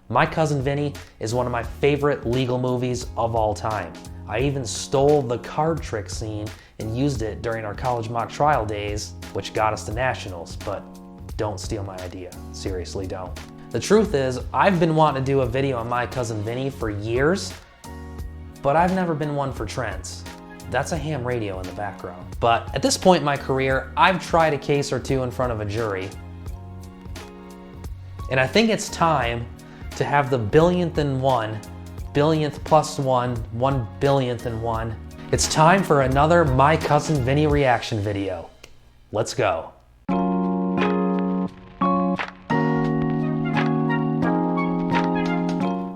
My Cousin Vinny is one of my favorite legal movies of all time. I even stole the card trick scene and used it during our college mock trial days, which got us to nationals, but don't steal my idea. Seriously, don't. The truth is, I've been wanting to do a video on My Cousin Vinny for years, but I've never been one for trends. That's a ham radio in the background. But at this point in my career, I've tried a case or two in front of a jury, and I think it's time to have the billionth and one, billionth plus one, 1 billionth and one. It's time for another My Cousin Vinny reaction video. Let's go.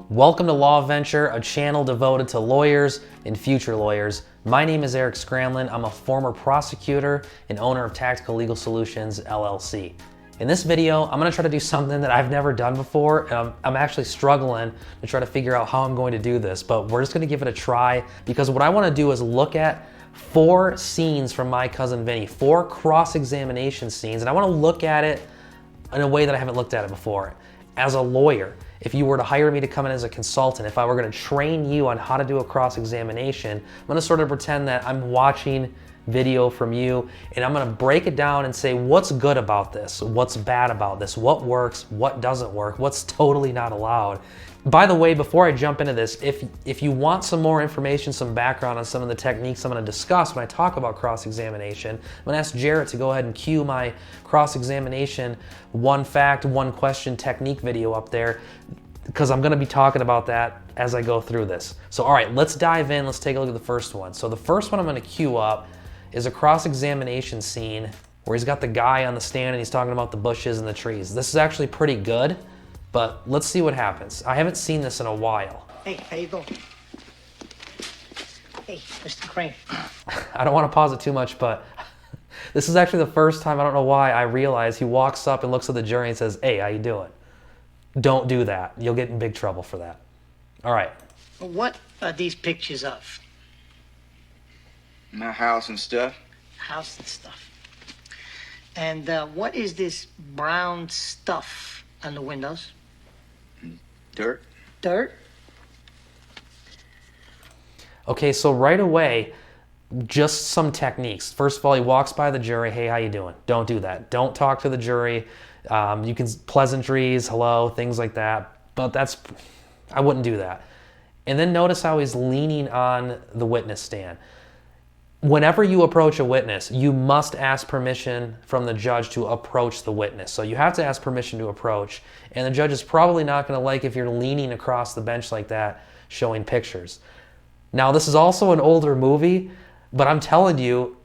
Welcome to Law Venture, a channel devoted to lawyers and future lawyers. My name is Eric Scramlin. I'm a former prosecutor and owner of Tactical Legal Solutions, LLC. In this video, I'm gonna try to do something that I've never done before, and I'm actually struggling to try to figure out how I'm going to do this, but we're just gonna give it a try, because what I wanna do is look at 4 scenes from My Cousin Vinny, 4 cross-examination scenes, and I wanna look at it in a way that I haven't looked at it before. As a lawyer, if you were to hire me to come in as a consultant, if I were gonna train you on how to do a cross-examination, I'm gonna sort of pretend that I'm watching video from you, and I'm gonna break it down and say what's good about this, what's bad about this, what works, what doesn't work, what's totally not allowed. By the way, before I jump into this, if you want some more information, some background on some of the techniques I'm gonna discuss when I talk about cross-examination, I'm gonna ask Jarrett to go ahead and cue my cross-examination one fact, one question technique video up there, because I'm gonna be talking about that as I go through this. So all right, let's dive in, let's take a look at the first one. So the first one I'm gonna cue up is a cross-examination scene where he's got the guy on the stand and he's talking about the bushes and the trees. This is actually pretty good, but let's see what happens. I haven't seen this in a while. Hey, how you doing? Hey, Mr. Crane. I don't want to pause it too much, but this is actually the first time, I don't know why, I realize he walks up and looks at the jury and says, "Hey, how you doing?" Don't do that. You'll get in big trouble for that. All right. What are these pictures of? My house and stuff. House and stuff. And what is this brown stuff on the windows? Dirt. Dirt? Okay, so right away, just some techniques. First of all, he walks by the jury. "Hey, how you doing?" Don't do that. Don't talk to the jury. You can pleasantries, hello, things like that. But I wouldn't do that. And then notice how he's leaning on the witness stand. Whenever you approach a witness, you must ask permission from the judge to approach the witness. So you have to ask permission to approach, and the judge is probably not going to like if you're leaning across the bench like that, showing pictures. Now, this is also an older movie, but I'm telling you,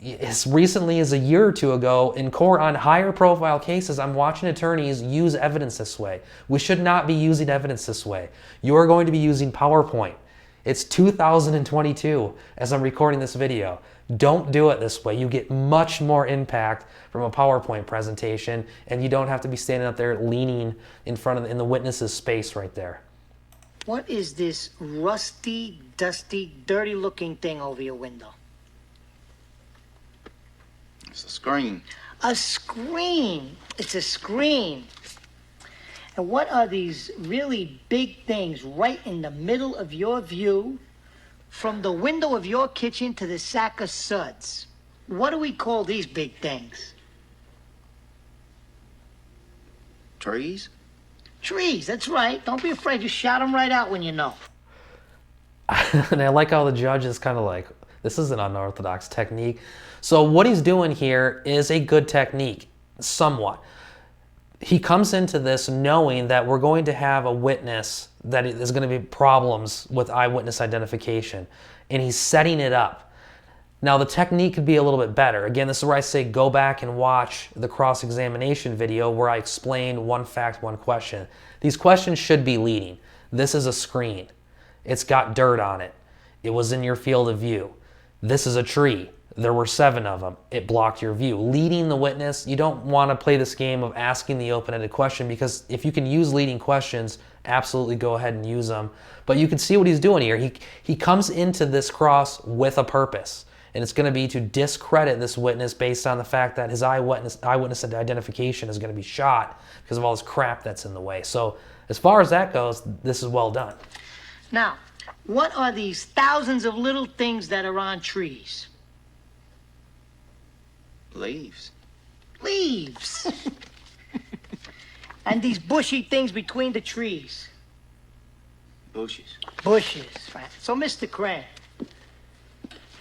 as recently as a year or two ago, in court on higher profile cases, I'm watching attorneys use evidence this way. We should not be using evidence this way. You are going to be using PowerPoint. It's 2022 as I'm recording this video. Don't do it this way. You get much more impact from a PowerPoint presentation, and you don't have to be standing up there leaning in the witness's space right there. What is this rusty, dusty, dirty looking thing over your window? It's a screen. A screen. It's a screen. And what are these really big things right in the middle of your view from the window of your kitchen to the sack of suds? What do we call these big things? Trees. Trees, that's right. Don't be afraid. Just shout them right out when you know. And I like how the judge is kind of like, this is an unorthodox technique. So what he's doing here is a good technique, somewhat. He comes into this knowing that we're going to have a witness that there's going to be problems with eyewitness identification, and he's setting it up. Now, the technique could be a little bit better. Again, this is where I say go back and watch the cross-examination video where I explain one fact, one question. These questions should be leading. This is a screen. It's got dirt on it. It was in your field of view. This is a tree. There were 7 of them. It blocked your view. Leading the witness, you don't want to play this game of asking the open-ended question, because if you can use leading questions, absolutely go ahead and use them. But you can see what he's doing here. He comes into this cross with a purpose, and it's going to be to discredit this witness based on the fact that his eyewitness identification is going to be shot because of all this crap that's in the way. So as far as that goes, this is well done. Now, what are these thousands of little things that are on trees? Leaves. Leaves. And these bushy things between the trees? Bushes. Bushes, right. So, Mr. Crane,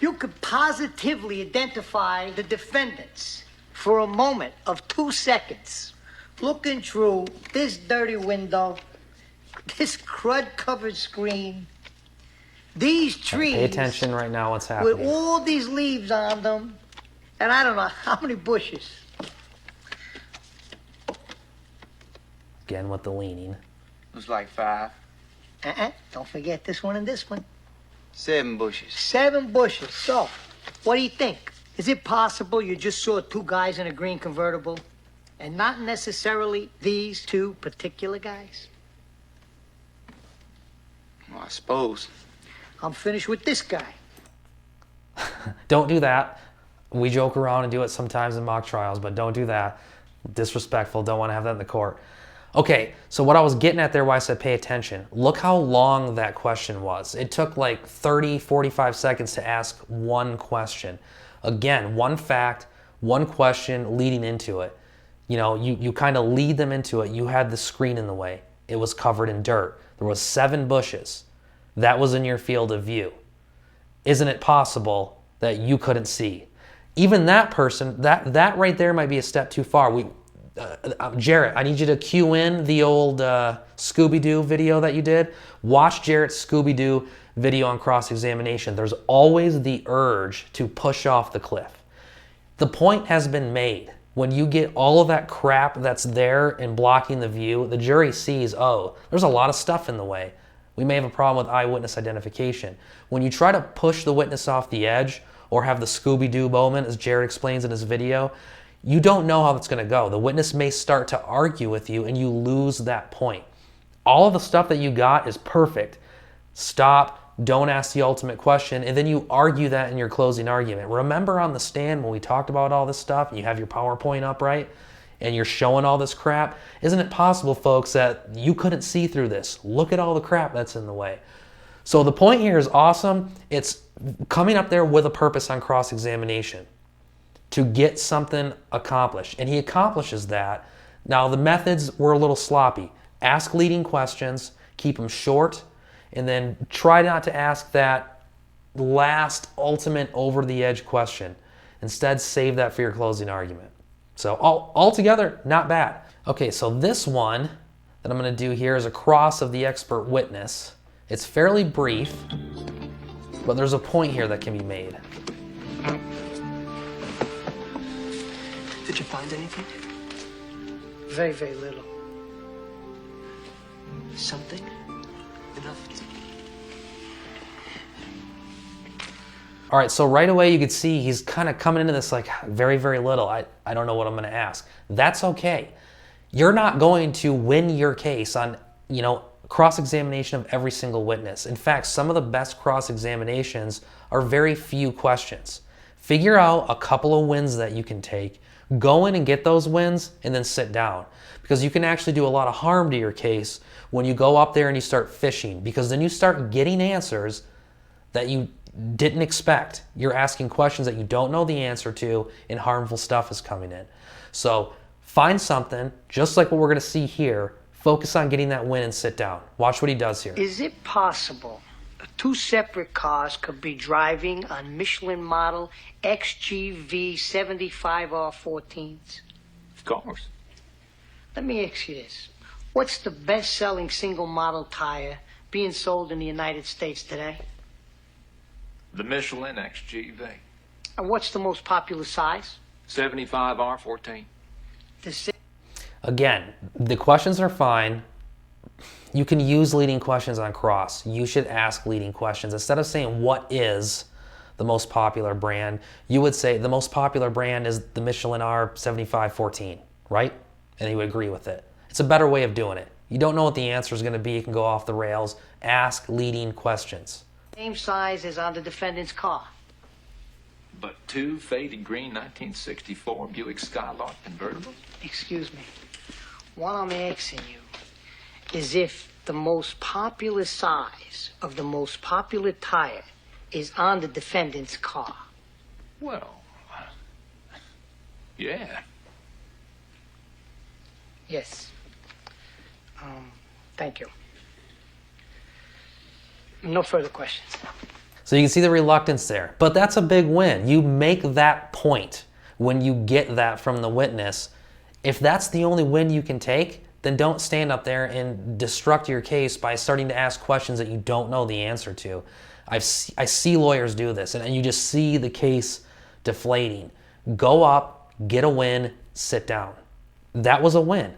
you could positively identify the defendants for a moment of 2 seconds, looking through this dirty window, this crud-covered screen, these trees. Pay attention right now what's happening. With all these leaves on them, and I don't know how many bushes. Again with the leaning. Looks like 5. Don't forget this one and this one. 7 bushes. 7 bushes. So, what do you think? Is it possible you just saw 2 guys in a green convertible and not necessarily these 2 particular guys? Well, I suppose. I'm finished with this guy. Don't do that. We joke around and do it sometimes in mock trials, but don't do that. Disrespectful. Don't want to have that in the court. Okay, so what I was getting at there why I said pay attention. Look how long that question was. It took like 30, 45 seconds to ask one question. Again, one fact, one question leading into it. You know, you kind of lead them into it. You had the screen in the way. It was covered in dirt. There was 7 bushes. That was in your field of view. Isn't it possible that you couldn't see? Even that person, that right there might be a step too far. Jarrett, I need you to cue in the old Scooby-Doo video that you did. Watch Jarrett's Scooby-Doo video on cross-examination. There's always the urge to push off the cliff. The point has been made. When you get all of that crap that's there and blocking the view, the jury sees, oh, there's a lot of stuff in the way. We may have a problem with eyewitness identification. When you try to push the witness off the edge or have the Scooby-Doo moment, as Jarrett explains in his video, you don't know how that's going to go. The witness may start to argue with you and you lose that point. All of the stuff that you got is perfect. Stop, don't ask the ultimate question, and then you argue that in your closing argument. Remember on the stand when we talked about all this stuff and you have your PowerPoint up, right? And you're showing all this crap? Isn't it possible, folks, that you couldn't see through this? Look at all the crap that's in the way. So the point here is awesome. It's coming up there with a purpose on cross-examination to get something accomplished. And he accomplishes that. Now, the methods were a little sloppy. Ask leading questions, keep them short, and then try not to ask that last, ultimate, over-the-edge question. Instead, save that for your closing argument. So altogether, not bad. Okay, so this one that I'm going to do here is a cross of the expert witness. It's fairly brief, but there's a point here that can be made. Did you find anything? Very, very little. Something? Enough? All right, so right away you could see he's kind of coming into this like very, very little. I don't know what I'm going to ask. That's okay. You're not going to win your case on, cross-examination of every single witness. In fact, some of the best cross-examinations are very few questions. Figure out a couple of wins that you can take, go in and get those wins, and then sit down. Because you can actually do a lot of harm to your case when you go up there and you start fishing, because then you start getting answers that you didn't expect. You're asking questions that you don't know the answer to, and harmful stuff is coming in. So find something, just like what we're going to see here, focus on getting that win and sit down. Watch what he does here. Is it possible 2 separate cars could be driving on Michelin model XGV 75R14s? Of course. Let me ask you this. What's the best-selling single model tire being sold in the United States today? The Michelin XGV. And what's the most popular size? 75R14. Again, the questions are fine. You can use leading questions on cross. You should ask leading questions. Instead of saying, what is the most popular brand, you would say the most popular brand is the Michelin R7514, right? And he would agree with it. It's a better way of doing it. You don't know what the answer is going to be. You can go off the rails. Ask leading questions. Same size as on the defendant's car. But 2 faded green 1964 Buick Skylark convertibles? Excuse me. What I'm asking you, is if the most popular size of the most popular tire is on the defendant's car. Well, yeah. Yes. Thank you. No further questions. So you can see the reluctance there, but that's a big win. You make that point when you get that from the witness. If that's the only win you can take, then don't stand up there and destruct your case by starting to ask questions that you don't know the answer to. I see lawyers do this, and you just see the case deflating. Go up, get a win, sit down. That was a win.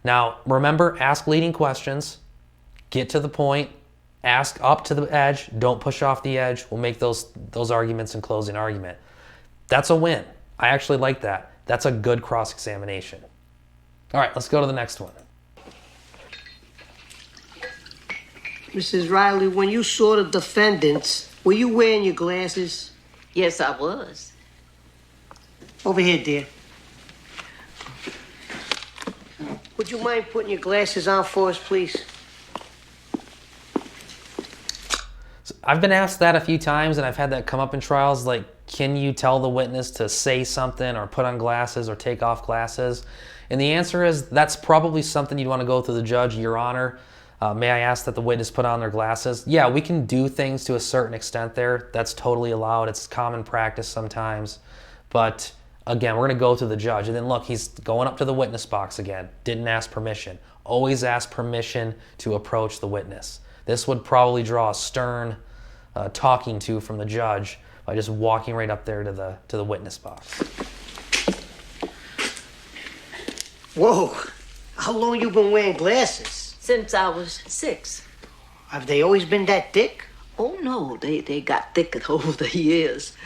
Now, remember, ask leading questions, get to the point, ask up to the edge, don't push off the edge. We'll make those arguments in closing argument. That's a win. I actually like that. That's a good cross-examination. All right, let's go to the next one. Mrs. Riley, when you saw the defendants, were you wearing your glasses? Yes, I was. Over here, dear. Would you mind putting your glasses on for us, please? So I've been asked that a few times, and I've had that come up in trials, like, can you tell the witness to say something or put on glasses or take off glasses? And the answer is that's probably something you'd want to go to the judge. Your Honor, may I ask that the witness put on their glasses? Yeah, we can do things to a certain extent there. That's totally allowed. It's common practice sometimes. But again, we're going to go to the judge. And then look, he's going up to the witness box again. Didn't ask permission. Always ask permission to approach the witness. This would probably draw a stern talking to from the judge by just walking right up there to the witness box. Whoa, how long you been wearing glasses? Since I was 6. Have they always been that thick? Oh, no, they got thicker over the years.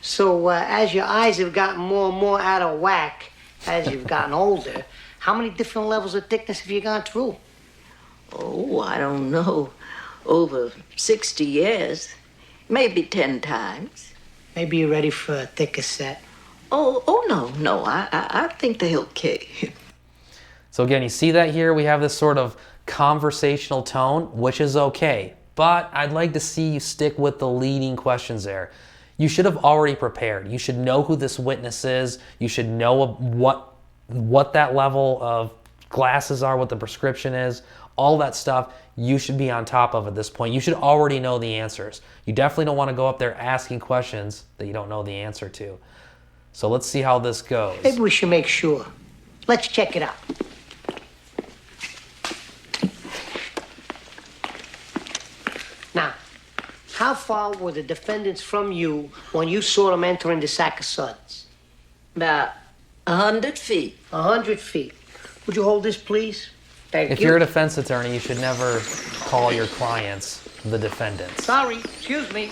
So as your eyes have gotten more and more out of whack as you've gotten older, how many different levels of thickness have you gone through? Oh, I don't know. Over 60 years. Maybe 10 times. Maybe you're ready for a thicker set. Oh, no. I think they're okay. So again, you see that here? We have this sort of conversational tone, which is okay. But I'd like to see you stick with the leading questions there. You should have already prepared. You should know who this witness is. You should know what that level of glasses are, what the prescription is, all that stuff. You should be on top of at this point. You should already know the answers. You definitely don't want to go up there asking questions that you don't know the answer to. So let's see how this goes. Maybe we should make sure. Let's check it out. Now, how far were the defendants from you when you saw them entering the sack of suds? About 100 feet. 100 feet. Would you hold this, please? Thank If you. you're a defense attorney, you should never call your clients the defendants. Sorry, excuse me.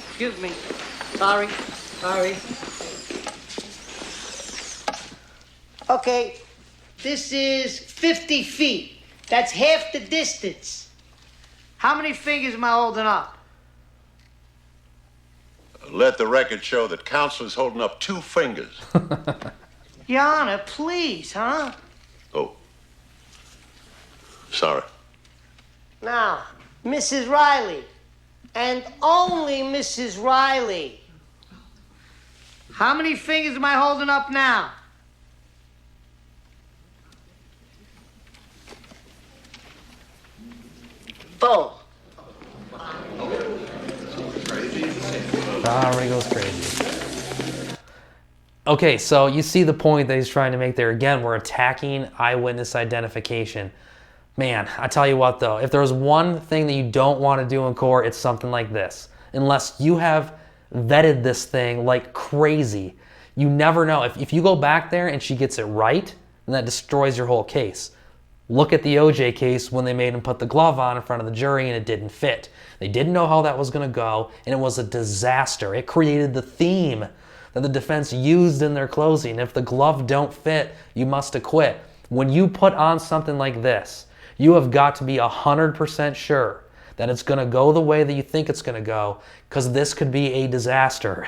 Sorry. Okay, this is 50 feet. That's half the distance. How many fingers am I holding up? Let the record show that counsel is holding up 2 fingers. Your Honor, please, huh? Oh. Sorry. Now, Mrs. Riley, and only Mrs. Riley. How many fingers am I holding up now? Four. Rigo's crazy. Okay, so you see the point that he's trying to make there. Again, we're attacking eyewitness identification. Man, I tell you what though, if there's one thing that you don't want to do in court, it's something like this. Unless you have vetted this thing like crazy. You never know. If you go back there and she gets it right, then that destroys your whole case. Look at the OJ case when they made him put the glove on in front of the jury and it didn't fit. They didn't know how that was going to go, and it was a disaster. It created the theme that the defense used in their closing. If the glove don't fit, you must acquit. When you put on something like this, you have got to be 100% sure that it's going to go the way that you think it's going to go, because this could be a disaster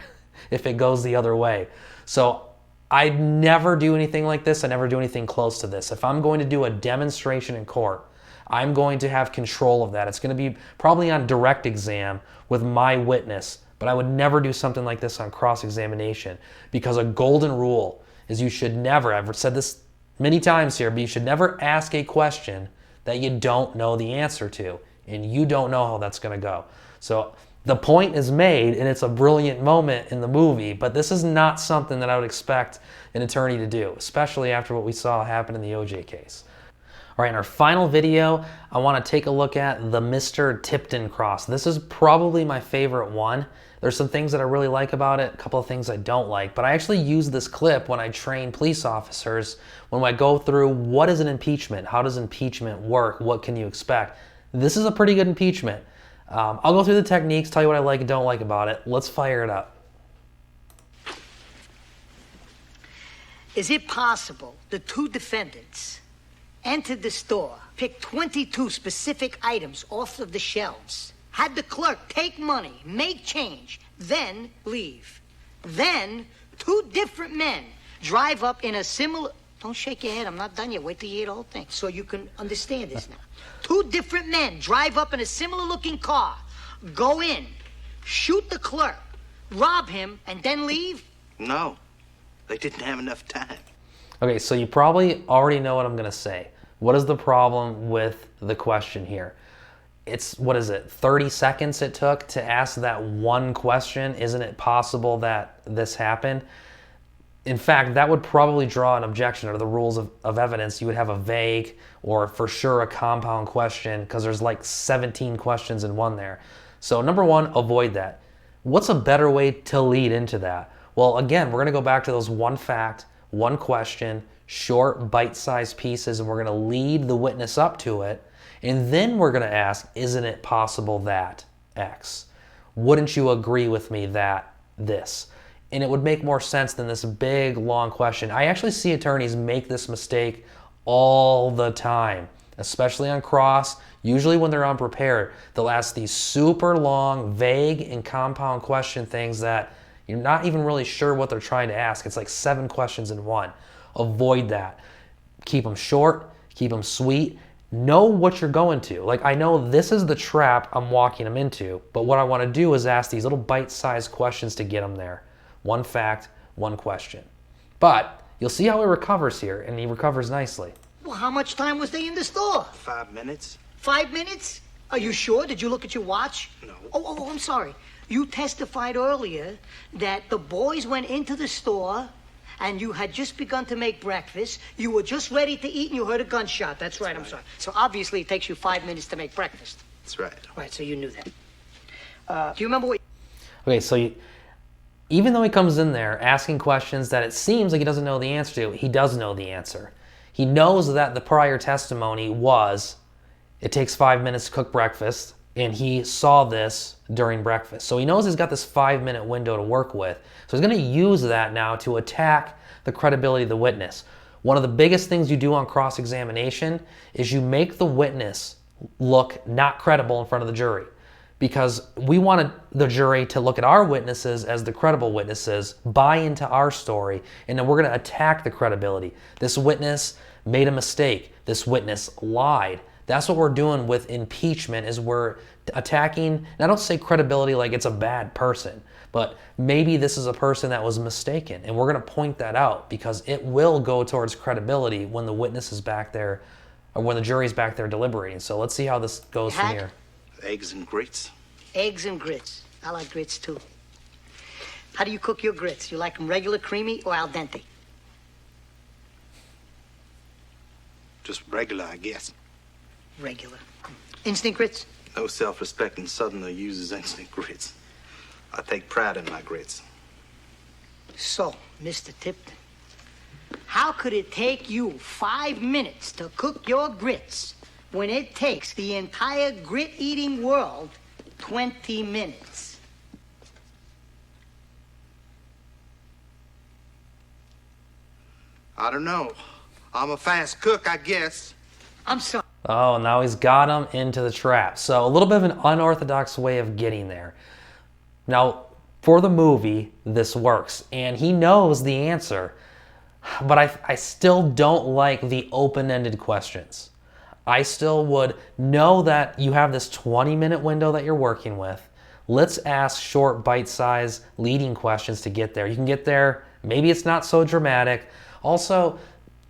if it goes the other way. So I never do anything like this. I never do anything close to this. If I'm going to do a demonstration in court, I'm going to have control of that. It's going to be probably on direct exam with my witness, but I would never do something like this on cross-examination, because a golden rule is you should never, I've said this many times here, but you should never ask a question that you don't know the answer to, and you don't know how that's going to go. So the point is made, and it's a brilliant moment in the movie, but this is not something that I would expect an attorney to do, especially after what we saw happen in the OJ case. All right, in our final video, I want to take a look at the Mr. Tipton cross. This is probably my favorite one. There's some things that I really like about it, a couple of things I don't like, but I actually use this clip when I train police officers, when I go through what is an impeachment, how does impeachment work, what can you expect. This is a pretty good impeachment. I'll go through the techniques, tell you what I like and don't like about it. Let's fire it up. Is it possible the two defendants entered the store, picked 22 specific items off of the shelves, had the clerk take money, make change, then leave? Then two different men drive up in a similar... Don't shake your head, I'm not done yet. Wait till you hear the whole thing so you can understand this now. Two different men drive up in a similar looking car, go in, shoot the clerk, rob him, and then leave? No, they didn't have enough time. Okay, so you probably already know what I'm going to say. What is the problem with the question here? It's, what is it, 30 seconds it took to ask that one question? Isn't it possible that this happened? In fact, that would probably draw an objection under the rules of evidence. You would have a vague or for sure a compound question, because there's like 17 questions in one there. So number one, avoid that. What's a better way to lead into that? Well, again, we're going to go back to those one fact, one question, short bite-sized pieces, and we're going to lead the witness up to it. And then we're going to ask, isn't it possible that X? Wouldn't you agree with me that this? And it would make more sense than this big, long question. I actually see attorneys make this mistake all the time, especially on cross. Usually when they're unprepared, they'll ask these super long, vague, and compound question things that you're not even really sure what they're trying to ask. It's like 7 questions in one. Avoid that. Keep them short, keep them sweet. Know what you're going to. Like, I know this is the trap I'm walking them into, but what I want to do is ask these little bite-sized questions to get them there. One fact, one question. But you'll see how he recovers here, and he recovers nicely. Well, how much time was they in the store? 5 minutes? 5 minutes? Are you sure? Did you look at your watch? No. Oh, I'm sorry. You testified earlier that the boys went into the store and you had just begun to make breakfast. You were just ready to eat and you heard a gunshot. That's right, I'm sorry. So obviously it takes you 5 minutes to make breakfast. That's right. Right, so you knew that. Do you remember what... Okay, so even though he comes in there asking questions that it seems like he doesn't know the answer to, he does know the answer. He knows that the prior testimony was, it takes 5 minutes to cook breakfast, and he saw this during breakfast. So he knows he's got this 5-minute window to work with. So he's going to use that now to attack the credibility of the witness. One of the biggest things you do on cross-examination is you make the witness look not credible in front of the jury, because we wanted the jury to look at our witnesses as the credible witnesses, buy into our story, and then we're going to attack the credibility. This witness made a mistake. This witness lied. That's what we're doing with impeachment, is we're attacking, and I don't say credibility like it's a bad person, but maybe this is a person that was mistaken, and we're going to point that out, because it will go towards credibility when the witness is back there, or when the jury's back there deliberating. So let's see how this goes from here. Eggs and grits. Eggs and grits. I like grits too. How do you cook your grits? You like them regular, creamy, or al dente? Just regular, I guess. Regular. Instant grits? No self-respecting Southerner uses instant grits. I take pride in my grits. So, Mr. Tipton, how could it take you 5 minutes to cook your grits when it takes the entire grit-eating world 20 minutes? I don't know. I'm a fast cook, I guess. I'm sorry. Oh, now he's got him into the trap. So a little bit of an unorthodox way of getting there. Now, for the movie, this works, and he knows the answer, but I still don't like the open-ended questions. I still would know that you have this 20-minute window that you're working with. Let's ask short, bite-sized leading questions to get there. You can get there, maybe it's not so dramatic. Also,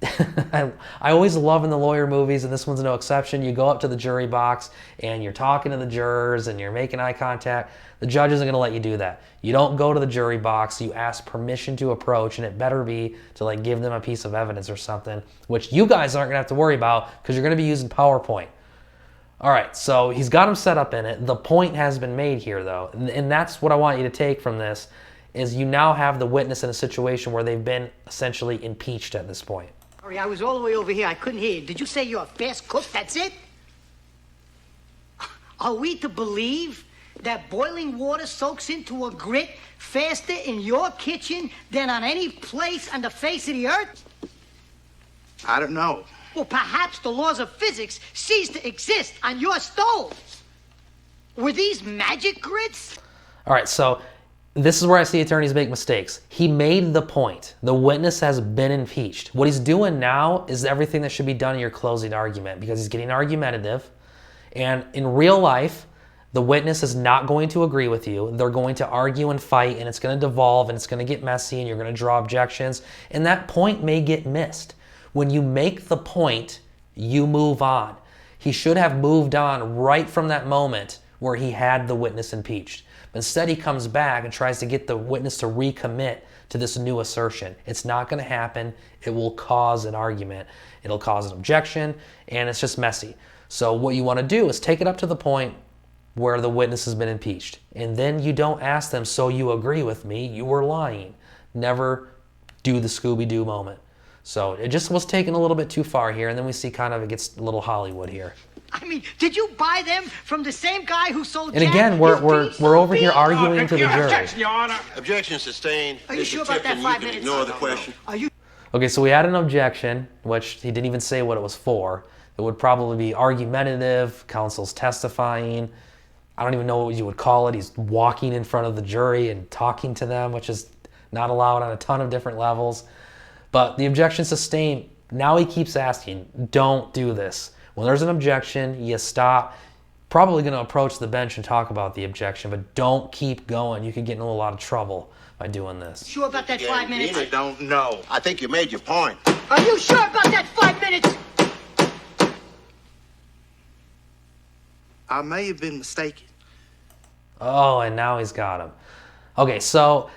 I always love in the lawyer movies, and this one's no exception, you go up to the jury box and you're talking to the jurors and you're making eye contact. The judge isn't going to let you do that. You don't go to the jury box, you ask permission to approach, and it better be to like give them a piece of evidence or something, which you guys aren't going to have to worry about because you're going to be using PowerPoint. All right, so he's got him set up in it. The point has been made here, though, and that's what I want you to take from this, is you now have the witness in a situation where they've been essentially impeached at this point. Sorry, I was all the way over here. I couldn't hear you. Did you say you're a fast cook? That's it? Are we to believe that boiling water soaks into a grit faster in your kitchen than on any place on the face of the earth? I don't know. Well, perhaps the laws of physics cease to exist on your stove. Were these magic grits? All right, so this is where I see attorneys make mistakes. He made the point. The witness has been impeached. What he's doing now is everything that should be done in your closing argument, because he's getting argumentative. And in real life, the witness is not going to agree with you. They're going to argue and fight, and it's going to devolve, and it's going to get messy, and you're going to draw objections, and that point may get missed. When you make the point, you move on. He should have moved on right from that moment where he had the witness impeached. But instead, he comes back and tries to get the witness to recommit to this new assertion. It's not going to happen. It will cause an argument. It'll cause an objection, and it's just messy. So what you want to do is take it up to the point where the witness has been impeached. And then you don't ask them, so you agree with me, you were lying. Never do the Scooby-Doo moment. So it just was taken a little bit too far here, and then we see kind of it gets a little Hollywood here. I mean, did you buy them from the same guy who sold And Jack again, we're over here arguing to the jury. Objection, Your Honor. Objection sustained. Are you Mr. sure about that Tipton, 5 you can minutes? ignore the question. Are you? Okay, so we had an objection, which he didn't even say what it was for. It would probably be argumentative, counsel's testifying. I don't even know what you would call it. He's walking in front of the jury and talking to them, which is not allowed on a ton of different levels. But the objection sustained. Now he keeps asking, don't do this. When there's an objection, you stop. Probably going to approach the bench and talk about the objection, but don't keep going. You could get in a lot of trouble by doing this. Sure about that 5 minutes? I don't know. I think you made your point. Are you sure about that 5 minutes? I may have been mistaken. Oh, and now he's got him. Okay, so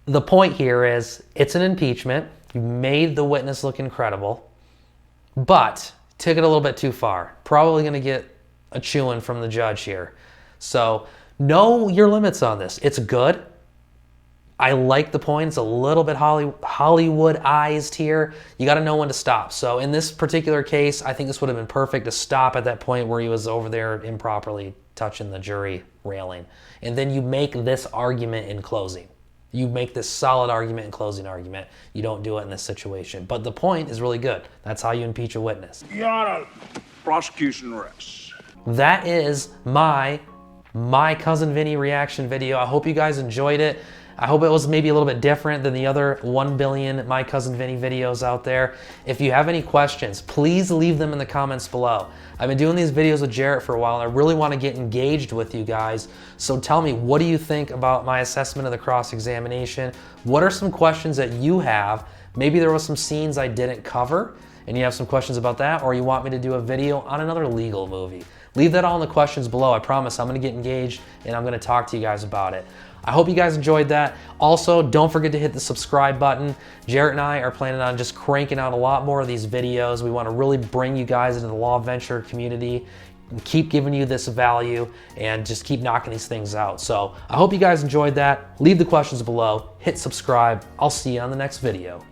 the point here is it's an impeachment. You made the witness look incredible, but took it a little bit too far. Probably going to get a chewing from the judge here. So know your limits on this. It's good. I like the point. It's a little bit Hollywoodized here. You got to know when to stop. So in this particular case, I think this would have been perfect to stop at that point where he was over there improperly touching the jury railing. And then you make this argument in closing. You make this solid argument in closing argument. You don't do it in this situation. But the point is really good. That's how you impeach a witness. Your Honor, prosecution rests. That is my Cousin Vinny reaction video. I hope you guys enjoyed it. I hope it was maybe a little bit different than the other 1 billion My Cousin Vinny videos out there. If you have any questions, please leave them in the comments below. I've been doing these videos with Jarrett for a while, and I really want to get engaged with you guys. So tell me, what do you think about my assessment of the cross-examination? What are some questions that you have? Maybe there was some scenes I didn't cover, and you have some questions about that, or you want me to do a video on another legal movie. Leave that all in the questions below. I promise I'm going to get engaged, and I'm going to talk to you guys about it. I hope you guys enjoyed that. Also, don't forget to hit the subscribe button. Jarrett and I are planning on just cranking out a lot more of these videos. We want to really bring you guys into the law venture community, and keep giving you this value, and just keep knocking these things out. So I hope you guys enjoyed that. Leave the questions below. Hit subscribe. I'll see you on the next video.